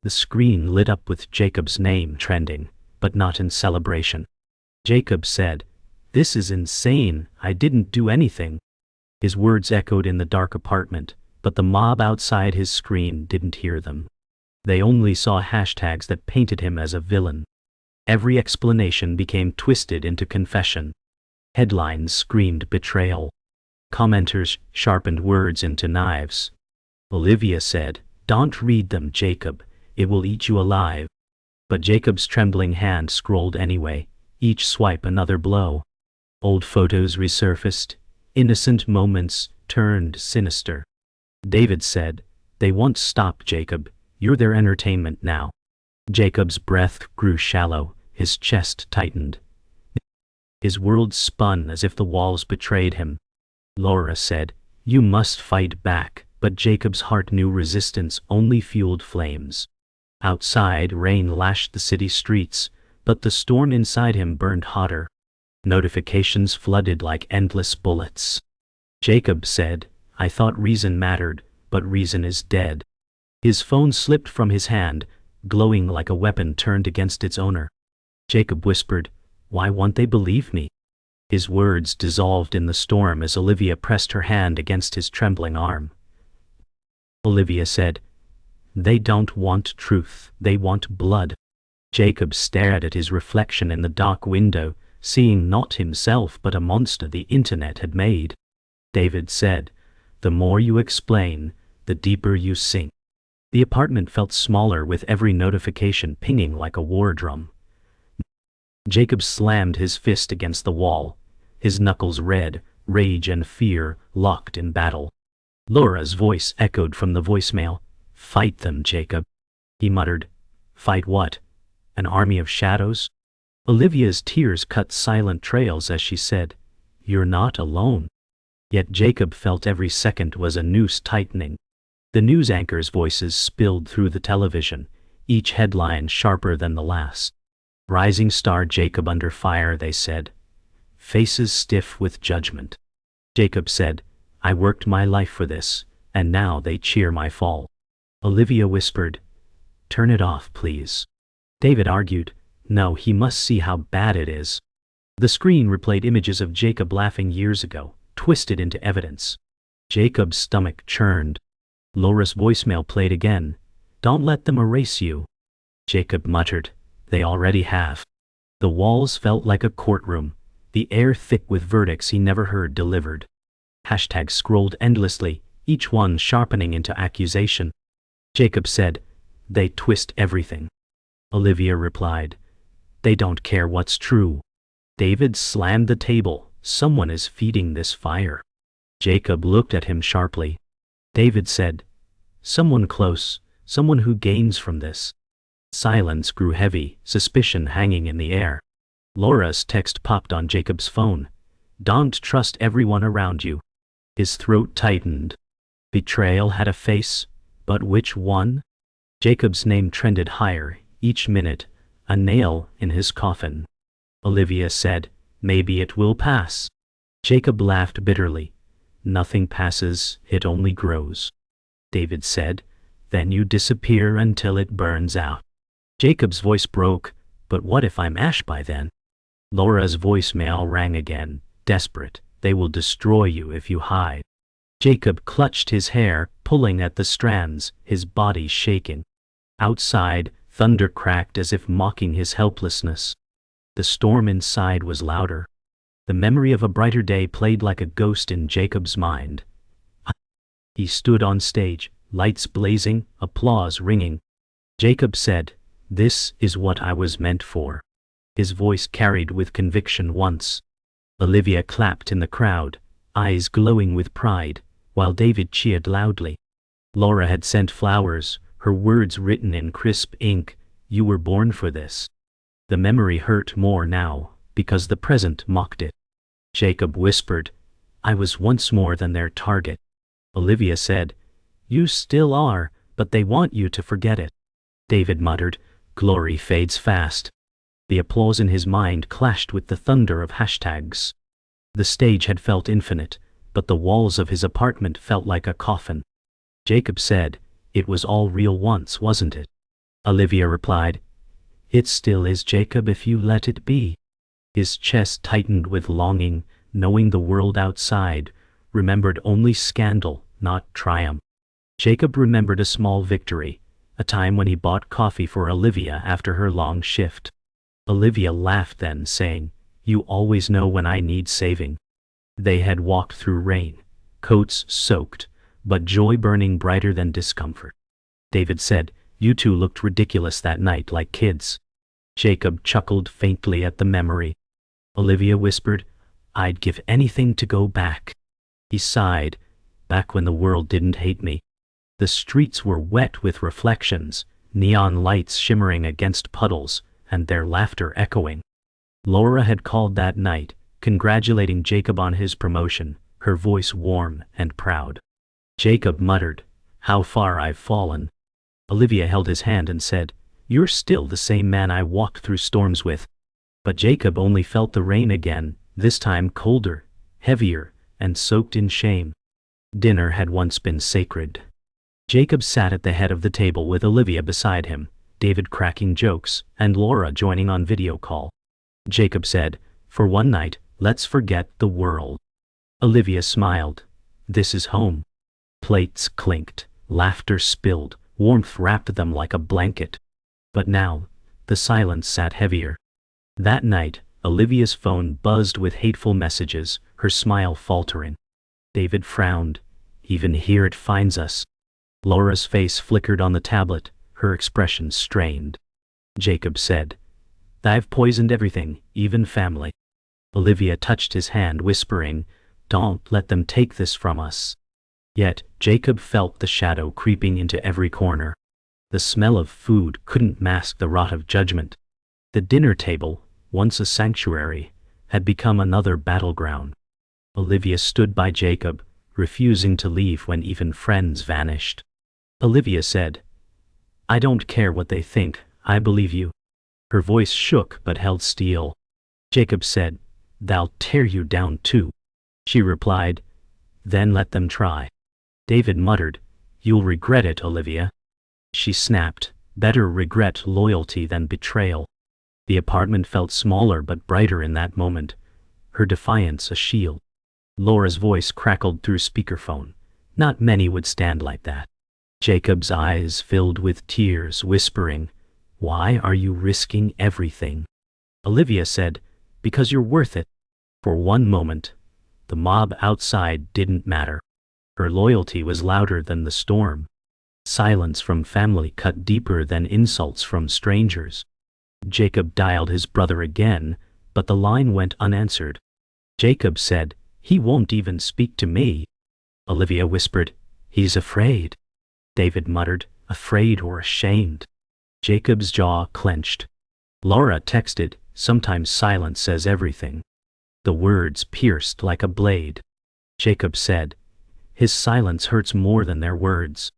The screen lit up with Jacob's name trending, but not in celebration. Jacob said, "This is insane, I didn't do anything." His words echoed in the dark apartment, but the mob outside his screen didn't hear them. They only saw hashtags that painted him as a villain. Every explanation became twisted into confession. Headlines screamed betrayal. Commenters sharpened words into knives. Olivia said, "Don't read them, Jacob, it will eat you alive." But Jacob's trembling hand scrolled anyway, each swipe another blow. Old photos resurfaced, innocent moments turned sinister. David said, "They won't stop, Jacob, you're their entertainment now." Jacob's breath grew shallow, his chest tightened. His world spun as if the walls betrayed him. Laura said, "You must fight back," but Jacob's heart knew resistance only fueled flames. Outside, rain lashed the city streets, but the storm inside him burned hotter. Notifications flooded like endless bullets. Jacob said, "I thought reason mattered, but reason is dead." His phone slipped from his hand, glowing like a weapon turned against its owner. Jacob whispered, "Why won't they believe me?" His words dissolved in the storm as Olivia pressed her hand against his trembling arm. Olivia said, "They don't want truth, they want blood." Jacob stared at his reflection in the dark window, seeing not himself but a monster the internet had made. David said, "The more you explain, the deeper you sink." The apartment felt smaller with every notification pinging like a war drum. Jacob slammed his fist against the wall, his knuckles red, rage and fear locked in battle. Laura's voice echoed from the voicemail. "Fight them, Jacob." He muttered, "Fight what? An army of shadows?" Olivia's tears cut silent trails as she said, "You're not alone." Yet Jacob felt every second was a noose tightening. The news anchors' voices spilled through the television, each headline sharper than the last. "Rising star Jacob under fire," they said. "Faces stiff with judgment." Jacob said, "I worked my life for this, and now they cheer my fall." Olivia whispered, "Turn it off, please." David argued, "No, he must see how bad it is." The screen replayed images of Jacob laughing years ago, twisted into evidence. Jacob's stomach churned. Laura's voicemail played again. "Don't let them erase you." Jacob muttered, "They already have." The walls felt like a courtroom, the air thick with verdicts he never heard delivered. Hashtags scrolled endlessly, each one sharpening into accusation. Jacob said, "They twist everything." Olivia replied, "They don't care what's true." David slammed the table. "Someone is feeding this fire." Jacob looked at him sharply. David said, "Someone close, someone who gains from this." Silence grew heavy, suspicion hanging in the air. Laura's text popped on Jacob's phone. "Don't trust everyone around you." His throat tightened. Betrayal had a face, but which one? Jacob's name trended higher, each minute, a nail in his coffin. Olivia said, "Maybe it will pass." Jacob laughed bitterly. "Nothing passes, it only grows." David said, "Then you disappear until it burns out." Jacob's voice broke, "But what if I'm ash by then?" Laura's voicemail rang again, desperate, "They will destroy you if you hide." Jacob clutched his hair, pulling at the strands, his body shaking. Outside, thunder cracked as if mocking his helplessness. The storm inside was louder. The memory of a brighter day played like a ghost in Jacob's mind. He stood on stage, lights blazing, applause ringing. Jacob said, "This is what I was meant for." His voice carried with conviction once. Olivia clapped in the crowd, eyes glowing with pride, while David cheered loudly. Laura had sent flowers, her words written in crisp ink, "You were born for this." The memory hurt more now, because the present mocked it. Jacob whispered, "I was once more than their target." Olivia said, "You still are, but they want you to forget it." David muttered, "Glory fades fast." The applause in his mind clashed with the thunder of hashtags. The stage had felt infinite, but the walls of his apartment felt like a coffin. Jacob said, "It was all real once, wasn't it?" Olivia replied, "It still is, Jacob, if you let it be." His chest tightened with longing, knowing the world outside remembered only scandal, not triumph. Jacob remembered a small victory, a time when he bought coffee for Olivia after her long shift. Olivia laughed then, saying, "You always know when I need saving." They had walked through rain, coats soaked, but joy burning brighter than discomfort. David said, "You two looked ridiculous that night, like kids." Jacob chuckled faintly at the memory. Olivia whispered, "I'd give anything to go back." He sighed, "Back when the world didn't hate me." The streets were wet with reflections, neon lights shimmering against puddles, and their laughter echoing. Laura had called that night, congratulating Jacob on his promotion, her voice warm and proud. Jacob muttered, "How far I've fallen." Olivia held his hand and said, "You're still the same man I walked through storms with." But Jacob only felt the rain again, this time colder, heavier, and soaked in shame. Dinner had once been sacred. Jacob sat at the head of the table with Olivia beside him, David cracking jokes, and Laura joining on video call. Jacob said, "For one night, let's forget the world." Olivia smiled. "This is home." Plates clinked, laughter spilled, warmth wrapped them like a blanket. But now, the silence sat heavier. That night, Olivia's phone buzzed with hateful messages, her smile faltering. David frowned. "Even here it finds us." Laura's face flickered on the tablet, her expression strained. Jacob said, "I've poisoned everything, even family." Olivia touched his hand, whispering, "Don't let them take this from us." Yet, Jacob felt the shadow creeping into every corner. The smell of food couldn't mask the rot of judgment. The dinner table, once a sanctuary, had become another battleground. Olivia stood by Jacob, refusing to leave when even friends vanished. Olivia said, "I don't care what they think, I believe you." Her voice shook but held steel. Jacob said, "They'll tear you down too." She replied, "Then let them try." David muttered, "You'll regret it, Olivia." She snapped, "Better regret loyalty than betrayal." The apartment felt smaller but brighter in that moment, her defiance a shield. Laura's voice crackled through speakerphone. "Not many would stand like that." Jacob's eyes filled with tears, whispering, "Why are you risking everything?" Olivia said, "Because you're worth it." For one moment, the mob outside didn't matter. Her loyalty was louder than the storm. Silence from family cut deeper than insults from strangers. Jacob dialed his brother again, but the line went unanswered. Jacob said, "He won't even speak to me." Olivia whispered, "He's afraid." David muttered, "Afraid or ashamed?" Jacob's jaw clenched. Laura texted, "Sometimes silence says everything." The words pierced like a blade. Jacob said, "His silence hurts more than their words."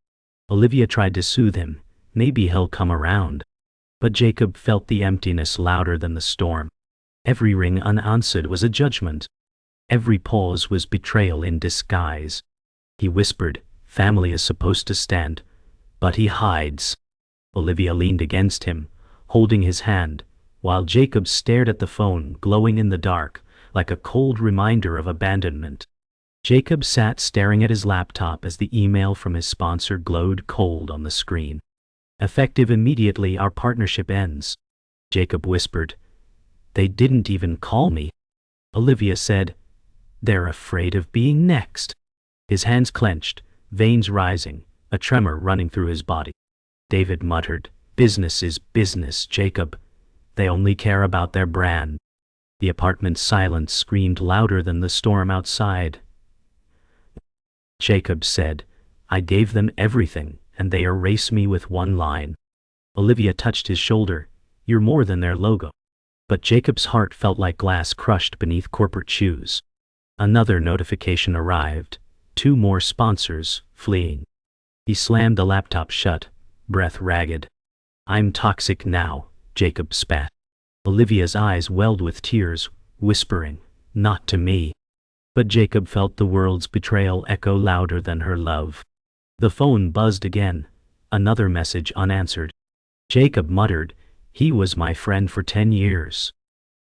Olivia tried to soothe him, "Maybe he'll come around." But Jacob felt the emptiness louder than the storm. Every ring unanswered was a judgment. Every pause was betrayal in disguise. He whispered, "Family is supposed to stand, but he hides." Olivia leaned against him, holding his hand, while Jacob stared at the phone, glowing in the dark, like a cold reminder of abandonment. Jacob sat staring at his laptop as the email from his sponsor glowed cold on the screen. "Effective immediately, our partnership ends." Jacob whispered, "They didn't even call me." Olivia said, "They're afraid of being next." His hands clenched, veins rising, a tremor running through his body. David muttered, "Business is business, Jacob. They only care about their brand." The apartment's silence screamed louder than the storm outside. Jacob said, "I gave them everything, and they erase me with one line." Olivia touched his shoulder, "You're more than their logo." But Jacob's heart felt like glass crushed beneath corporate shoes. Another notification arrived, 2 more sponsors fleeing. He slammed the laptop shut, breath ragged. "I'm toxic now," Jacob spat. Olivia's eyes welled with tears, whispering, "Not to me." But Jacob felt the world's betrayal echo louder than her love. The phone buzzed again, another message unanswered. Jacob muttered, "He was my friend for 10 years.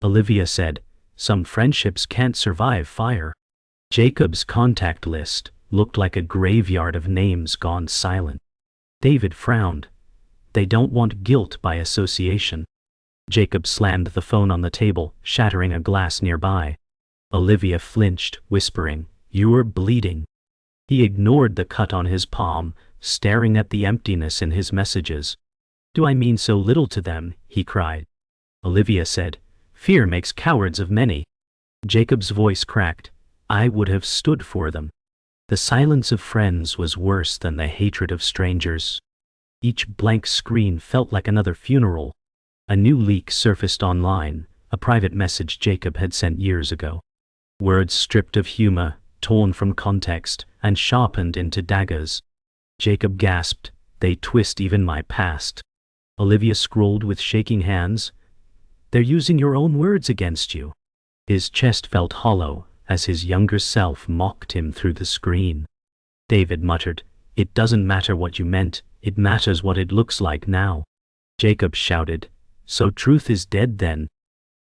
Olivia said, "Some friendships can't survive fire." Jacob's contact list looked like a graveyard of names gone silent. David frowned. They don't want guilt by association. Jacob slammed the phone on the table, shattering a glass nearby. Olivia flinched, whispering, "You're bleeding." He ignored the cut on his palm, staring at the emptiness in his messages. "Do I mean so little to them?" he cried. Olivia said, "Fear makes cowards of many." Jacob's voice cracked. "I would have stood for them." The silence of friends was worse than the hatred of strangers. Each blank screen felt like another funeral. A new leak surfaced online, a private message Jacob had sent years ago. Words stripped of humor, torn from context, and sharpened into daggers. Jacob gasped, "They twist even my past." Olivia scrolled with shaking hands. "They're using your own words against you." His chest felt hollow as his younger self mocked him through the screen. David muttered, "It doesn't matter what you meant, it matters what it looks like now." Jacob shouted, "So truth is dead then?"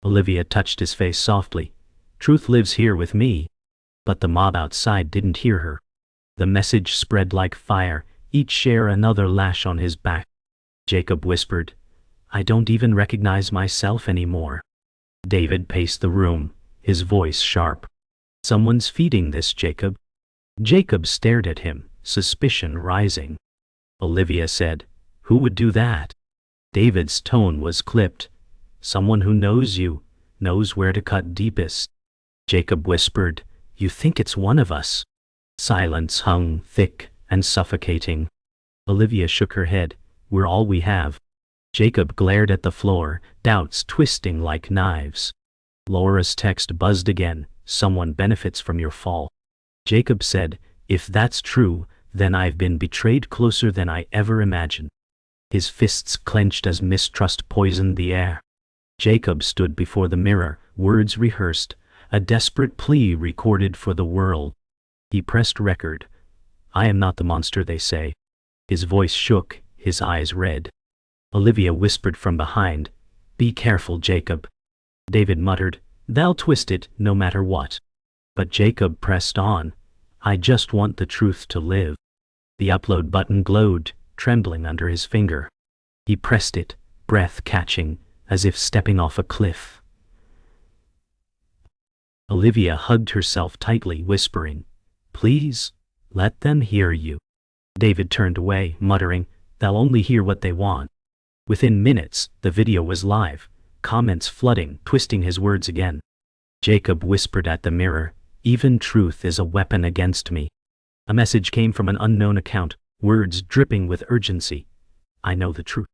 Olivia touched his face softly. "Truth lives here with me." But the mob outside didn't hear her. The message spread like fire, each share another lash on his back. Jacob whispered, "I don't even recognize myself anymore." David paced the room, his voice sharp. "Someone's feeding this, Jacob." Jacob stared at him, suspicion rising. Olivia said, "Who would do that?" David's tone was clipped. "Someone who knows you, knows where to cut deepest." Jacob whispered, "You think it's one of us?" Silence hung thick and suffocating. Olivia shook her head. "We're all we have." Jacob glared at the floor, doubts twisting like knives. Laura's text buzzed again, "Someone benefits from your fall." Jacob said, "If that's true, then I've been betrayed closer than I ever imagined." His fists clenched as mistrust poisoned the air. Jacob stood before the mirror, words rehearsed, a desperate plea recorded for the world. He pressed record. "I am not the monster they say." His voice shook, his eyes red. Olivia whispered from behind, "Be careful, Jacob." David muttered, "They'll twist it, no matter what." But Jacob pressed on. "I just want the truth to live." The upload button glowed, trembling under his finger. He pressed it, breath catching, as if stepping off a cliff. Olivia hugged herself tightly, whispering, "Please, let them hear you." David turned away, muttering, "They'll only hear what they want." Within minutes, the video was live, comments flooding, twisting his words again. Jacob whispered at the mirror, "Even truth is a weapon against me." A message came from an unknown account, words dripping with urgency. "I know the truth."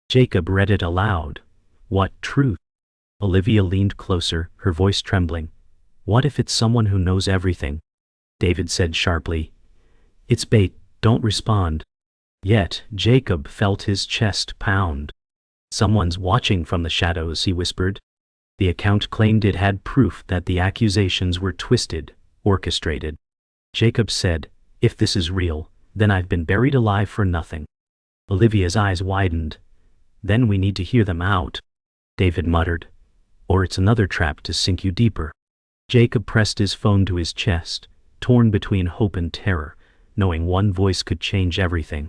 Jacob read it aloud. "What truth?" Olivia leaned closer, her voice trembling. "What if it's someone who knows everything?" David said sharply, "It's bait, don't respond." Yet Jacob felt his chest pound. "Someone's watching from the shadows," he whispered. The account claimed it had proof that the accusations were twisted, orchestrated. Jacob said, "If this is real, then I've been buried alive for nothing." Olivia's eyes widened. "Then we need to hear them out," David muttered. "Or it's another trap to sink you deeper." Jacob pressed his phone to his chest, torn between hope and terror, knowing one voice could change everything.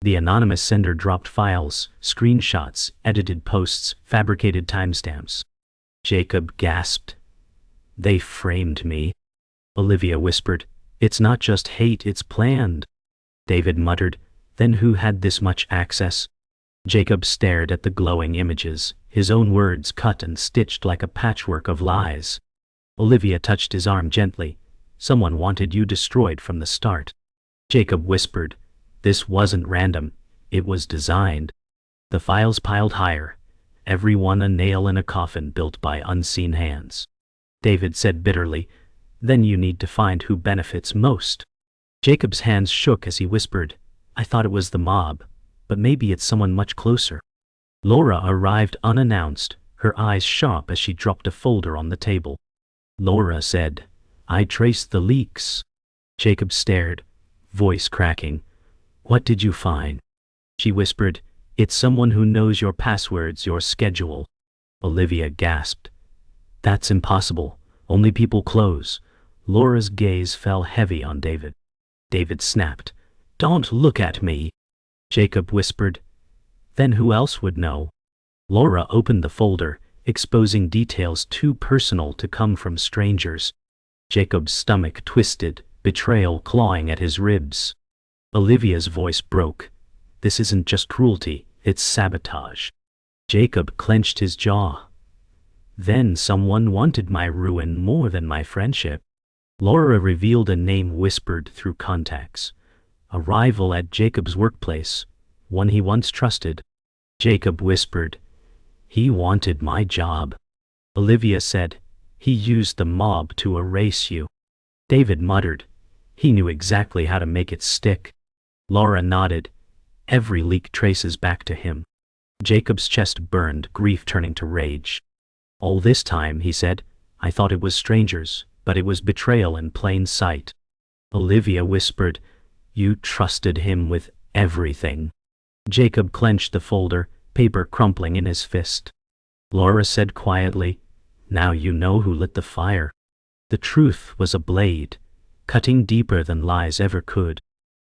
The anonymous sender dropped files, screenshots, edited posts, fabricated timestamps. Jacob gasped. "They framed me." Olivia whispered, "It's not just hate, it's planned." David muttered, "Then who had this much access?" Jacob stared at the glowing images, his own words cut and stitched like a patchwork of lies. Olivia touched his arm gently. "Someone wanted you destroyed from the start." Jacob whispered, "This wasn't random, it was designed." The files piled higher, every one a nail in a coffin built by unseen hands. David said bitterly, "Then you need to find who benefits most." Jacob's hands shook as he whispered, "I thought it was the mob, but maybe it's someone much closer." Laura arrived unannounced, her eyes sharp as she dropped a folder on the table. Laura said, "I traced the leaks." Jacob stared, voice cracking. "What did you find?" She whispered, It's someone who knows your passwords, your schedule. Olivia gasped. That's impossible. Only people close. Laura's gaze fell heavy on David. David snapped. Don't look at me. Jacob whispered. Then who else would know? Laura opened the folder, exposing details too personal to come from strangers. Jacob's stomach twisted, betrayal clawing at his ribs. Olivia's voice broke. This isn't just cruelty, it's sabotage. Jacob clenched his jaw. Then someone wanted my ruin more than my friendship. Laura revealed a name whispered through contacts. A rival at Jacob's workplace, one he once trusted. Jacob whispered, He wanted my job. Olivia said, He used the mob to erase you. David muttered, He knew exactly how to make it stick. Laura nodded. Every leak traces back to him. Jacob's chest burned, grief turning to rage. All this time, he said, I thought it was strangers, but it was betrayal in plain sight. Olivia whispered, You trusted him with everything. Jacob clenched the folder, paper crumpling in his fist. Laura said quietly, Now you know who lit the fire. The truth was a blade, cutting deeper than lies ever could.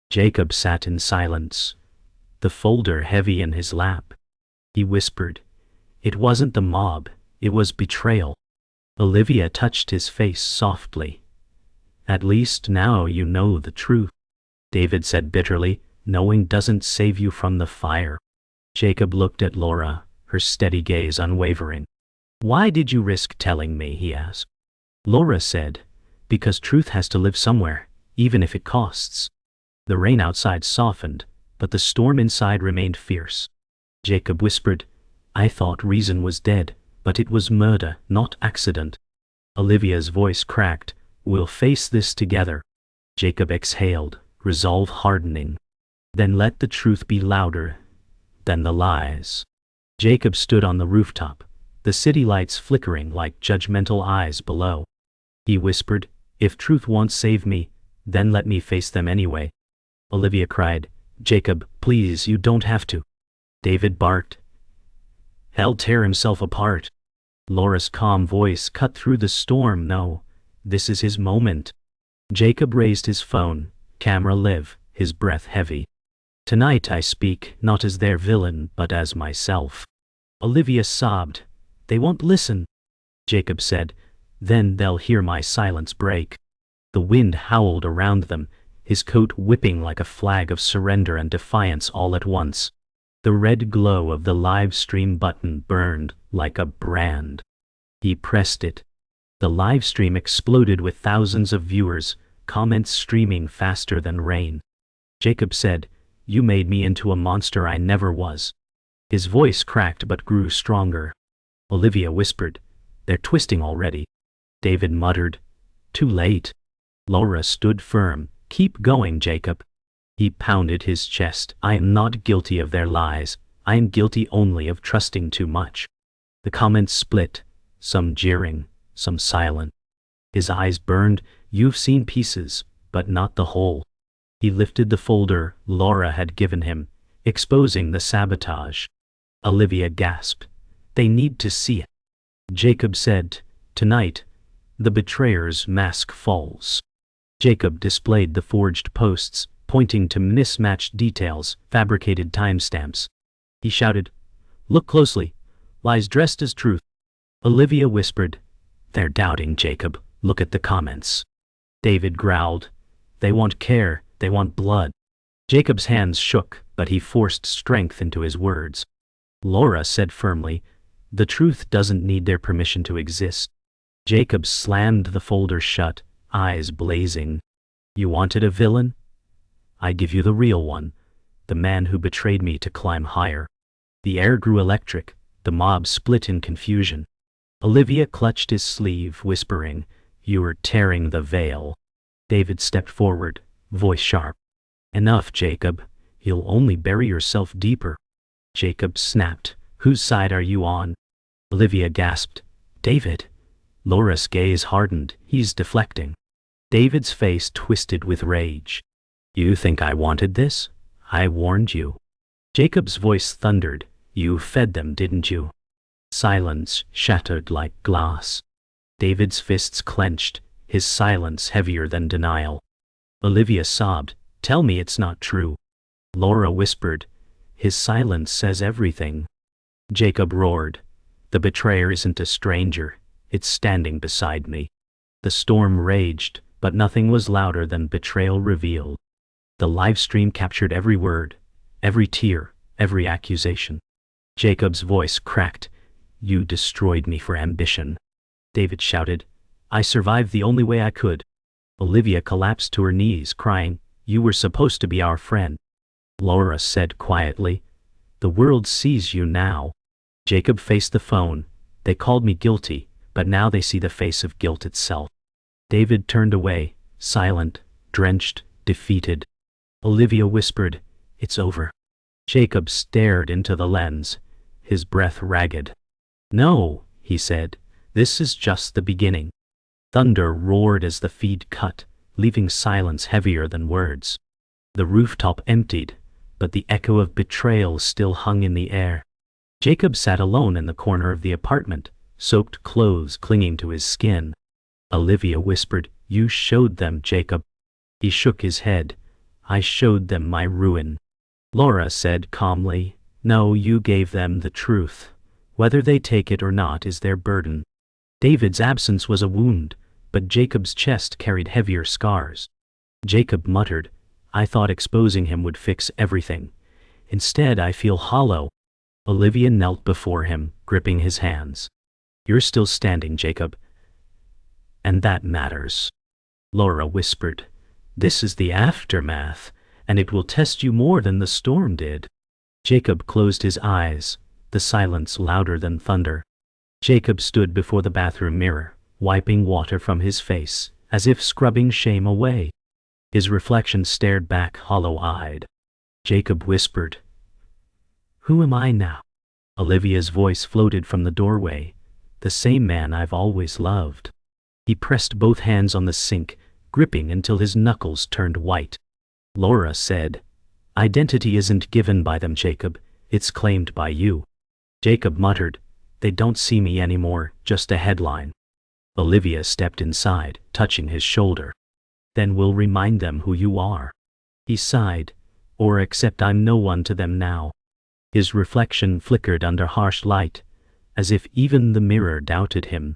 Jacob sat in silence, the folder heavy in his lap. He whispered, It wasn't the mob, it was betrayal. Olivia touched his face softly. At least now you know the truth. David said bitterly, Knowing doesn't save you from the fire. Jacob looked at Laura, her steady gaze unwavering. Why did you risk telling me? He asked. Laura said, Because truth has to live somewhere, even if it costs. The rain outside softened, but the storm inside remained fierce. Jacob whispered, I thought reason was dead, but it was murder, not accident. Olivia's voice cracked, We'll face this together. Jacob exhaled, resolve hardening. Then let the truth be louder than the lies. Jacob stood on the rooftop, the city lights flickering like judgmental eyes below. He whispered, If truth won't save me, then let me face them anyway. Olivia cried, Jacob, please, you don't have to. David barked. He'll tear himself apart. Laura's calm voice cut through the storm. No, this is his moment. Jacob raised his phone, camera live, his breath heavy. Tonight I speak, not as their villain, but as myself. Olivia sobbed. They won't listen. Jacob said, Then they'll hear my silence break. The wind howled around them, his coat whipping like a flag of surrender and defiance all at once. The red glow of the live stream button burned like a brand. He pressed it. The live stream exploded with thousands of viewers, comments streaming faster than rain. Jacob said, You made me into a monster I never was. His voice cracked but grew stronger. Olivia whispered, They're twisting already. David muttered, Too late. Laura stood firm. Keep going, Jacob. He pounded his chest. I am not guilty of their lies. I am guilty only of trusting too much. The comments split, some jeering, some silent. His eyes burned. You've seen pieces, but not the whole. He lifted the folder Laura had given him, exposing the sabotage. Olivia gasped. They need to see it. Jacob said, Tonight, the betrayer's mask falls. Jacob displayed the forged posts, pointing to mismatched details, fabricated timestamps. He shouted, Look closely. Lies dressed as truth. Olivia whispered, They're doubting, Jacob. Look at the comments. David growled, They want care, they want blood. Jacob's hands shook, but he forced strength into his words. Laura said firmly, The truth doesn't need their permission to exist. Jacob slammed the folder shut, eyes blazing. You wanted a villain? I give you the real one, the man who betrayed me to climb higher. The air grew electric, the mob split in confusion. Olivia clutched his sleeve, whispering, You are tearing the veil. David stepped forward, voice sharp. Enough, Jacob. You'll only bury yourself deeper. Jacob snapped, Whose side are you on? Olivia gasped, David. Laura's gaze hardened. He's deflecting. David's face twisted with rage. You think I wanted this? I warned you. Jacob's voice thundered. You fed them, didn't you? Silence shattered like glass. David's fists clenched, his silence heavier than denial. Olivia sobbed. Tell me it's not true. Laura whispered. His silence says everything. Jacob roared. The betrayer isn't a stranger, it's standing beside me. The storm raged, but nothing was louder than betrayal revealed. The livestream captured every word, every tear, every accusation. Jacob's voice cracked. You destroyed me for ambition. David shouted. I survived the only way I could. Olivia collapsed to her knees, crying, You were supposed to be our friend. Laura said quietly, The world sees you now. Jacob faced the phone. They called me guilty, but now they see the face of guilt itself. David turned away, silent, drenched, defeated. Olivia whispered, It's over. Jacob stared into the lens, his breath ragged. No, he said, this is just the beginning. Thunder roared as the feed cut, leaving silence heavier than words. The rooftop emptied, but the echo of betrayal still hung in the air. Jacob sat alone in the corner of the apartment, soaked clothes clinging to his skin. Olivia whispered, You showed them, Jacob. He shook his head. I showed them my ruin. Laura said calmly, No, you gave them the truth. Whether they take it or not is their burden. David's absence was a wound, but Jacob's chest carried heavier scars. Jacob muttered, I thought exposing him would fix everything. Instead, I feel hollow. Olivia knelt before him, gripping his hands. You're still standing, Jacob. And that matters. Laura whispered, This is the aftermath, and it will test you more than the storm did. Jacob closed his eyes, the silence louder than thunder. Jacob stood before the bathroom mirror, wiping water from his face, as if scrubbing shame away. His reflection stared back hollow-eyed. Jacob whispered, Who am I now? Olivia's voice floated from the doorway, the same man I've always loved. He pressed both hands on the sink, gripping until his knuckles turned white. Laura said, Identity isn't given by them, Jacob, it's claimed by you. Jacob muttered, They don't see me anymore, just a headline. Olivia stepped inside, touching his shoulder. Then we'll remind them who you are. He sighed, Or except I'm no one to them now. His reflection flickered under harsh light, as if even the mirror doubted him.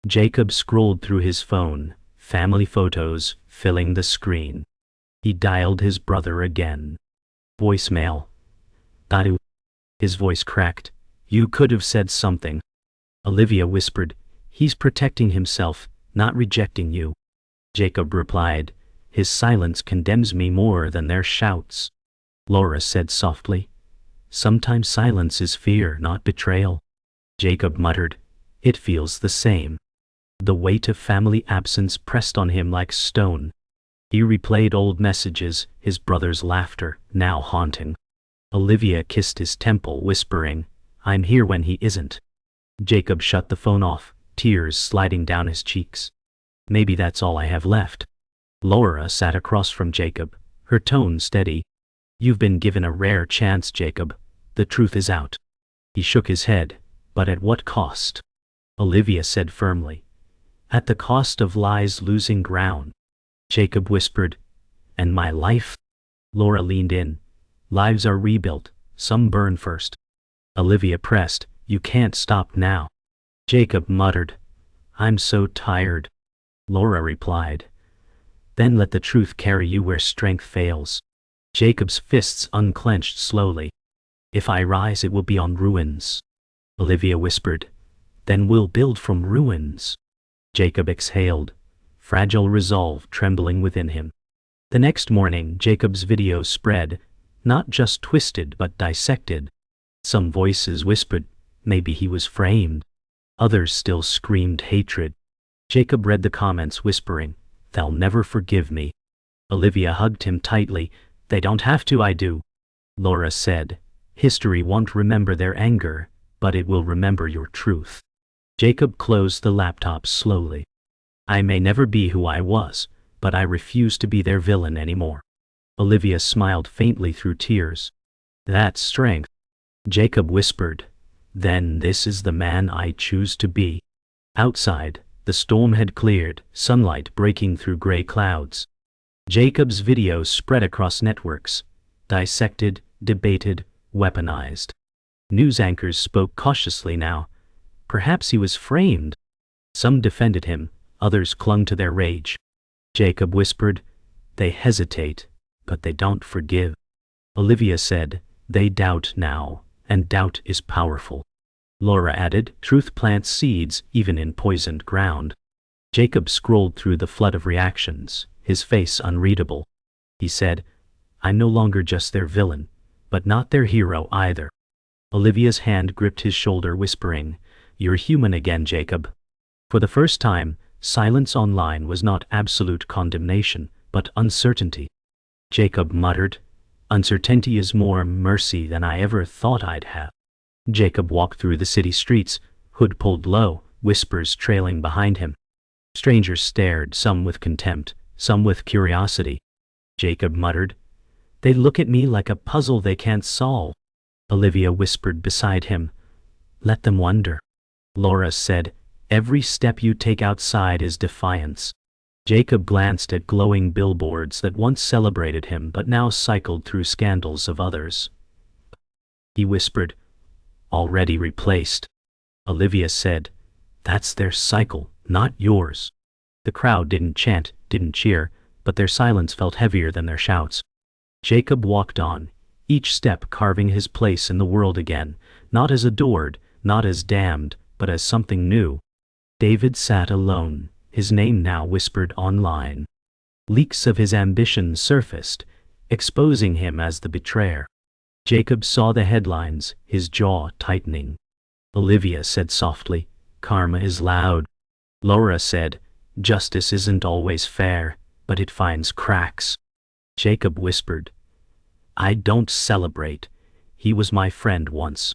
Jacob scrolled through his phone, family photos filling the screen. He dialed his brother again. Voicemail. Dadu. His voice cracked. You could have said something. Olivia whispered, He's protecting himself, not rejecting you. Jacob replied, His silence condemns me more than their shouts. Laura said softly, Sometimes silence is fear, not betrayal. Jacob muttered, It feels the same. The weight of family absence pressed on him like stone. He replayed old messages, his brother's laughter, now haunting. Olivia kissed his temple, whispering, I'm here when he isn't. Jacob shut the phone off, tears sliding down his cheeks. Maybe that's all I have left. Laura sat across from Jacob, her tone steady. You've been given a rare chance, Jacob. The truth is out. He shook his head, but at what cost? Olivia said firmly, At the cost of lies losing ground. Jacob whispered, And my life? Laura leaned in. Lives are rebuilt, some burn first. Olivia pressed, You can't stop now. Jacob muttered, I'm so tired. Laura replied, Then let the truth carry you where strength fails. Jacob's fists unclenched slowly. If I rise, it will be on ruins. Olivia whispered, Then we'll build from ruins. Jacob exhaled, fragile resolve trembling within him. The next morning, Jacob's video spread, not just twisted but dissected. Some voices whispered, maybe he was framed. Others still screamed hatred. Jacob read the comments whispering, They'll never forgive me. Olivia hugged him tightly. They don't have to, I do. Laura said, History won't remember their anger, but it will remember your truth. Jacob closed the laptop slowly. I may never be who I was, but I refuse to be their villain anymore. Olivia smiled faintly through tears. That's strength. Jacob whispered. Then this is the man I choose to be. Outside, the storm had cleared, sunlight breaking through gray clouds. Jacob's videos spread across networks, dissected, debated, weaponized. News anchors spoke cautiously now. Perhaps he was framed. Some defended him, others clung to their rage. Jacob whispered, "They hesitate, but they don't forgive." Olivia said, "They doubt now, and doubt is powerful." Laura added, "Truth plants seeds even in poisoned ground." Jacob scrolled through the flood of reactions, his face unreadable. He said, "I'm no longer just their villain, but not their hero either." Olivia's hand gripped his shoulder, whispering, "You're human again, Jacob." For the first time, silence online was not absolute condemnation, but uncertainty. Jacob muttered, "Uncertainty is more mercy than I ever thought I'd have." Jacob walked through the city streets, hood pulled low, whispers trailing behind him. Strangers stared, some with contempt, some with curiosity. Jacob muttered, "They look at me like a puzzle they can't solve." Olivia whispered beside him, "Let them wonder." Laura said, "Every step you take outside is defiance." Jacob glanced at glowing billboards that once celebrated him but now cycled through scandals of others. He whispered, "Already replaced." Olivia said, "That's their cycle, not yours." The crowd didn't chant, didn't cheer, but their silence felt heavier than their shouts. Jacob walked on, each step carving his place in the world again, not as adored, not as damned, but as something new. David sat alone, his name now whispered online. Leaks of his ambition surfaced, exposing him as the betrayer. Jacob saw the headlines, his jaw tightening. Olivia said softly, "Karma is loud." Laura said, "Justice isn't always fair, but it finds cracks." Jacob whispered, "I don't celebrate. He was my friend once."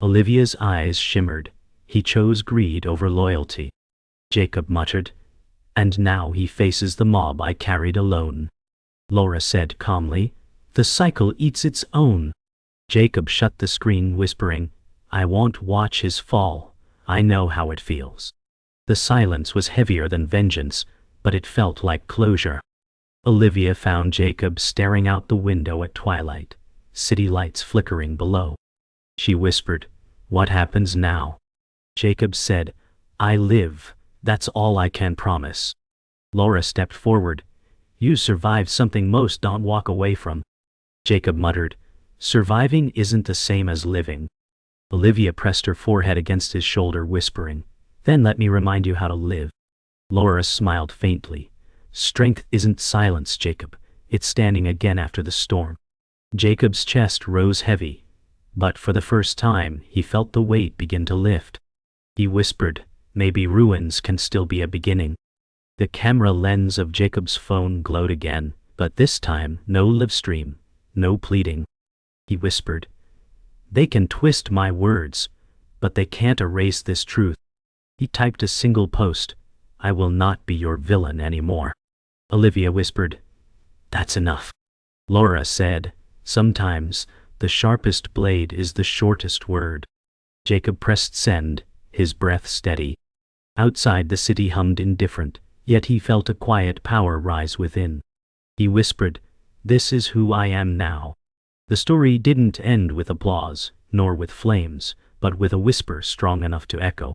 Olivia's eyes shimmered. He chose greed over loyalty. Jacob muttered, "And now he faces the mob I carried alone." Laura said calmly, "The cycle eats its own." Jacob shut the screen, whispering, "I won't watch his fall. I know how it feels." The silence was heavier than vengeance, but it felt like closure. Olivia found Jacob staring out the window at twilight, city lights flickering below. She whispered, "What happens now?" Jacob said, "I live. That's all I can promise." Laura stepped forward. "You survived something most don't walk away from." Jacob muttered, "Surviving isn't the same as living." Olivia pressed her forehead against his shoulder, whispering, "Then let me remind you how to live." Laura smiled faintly. "Strength isn't silence, Jacob. It's standing again after the storm." Jacob's chest rose heavy, but for the first time he felt the weight begin to lift. He whispered, "Maybe ruins can still be a beginning." The camera lens of Jacob's phone glowed again, but this time no livestream, no pleading. He whispered, "They can twist my words, but they can't erase this truth." He typed a single post, "I will not be your villain anymore." Olivia whispered, "That's enough." Laura said, "Sometimes the sharpest blade is the shortest word." Jacob pressed send, his breath steady. Outside the city hummed indifferent, yet he felt a quiet power rise within. He whispered, "This is who I am now." The story didn't end with applause, nor with flames, but with a whisper strong enough to echo.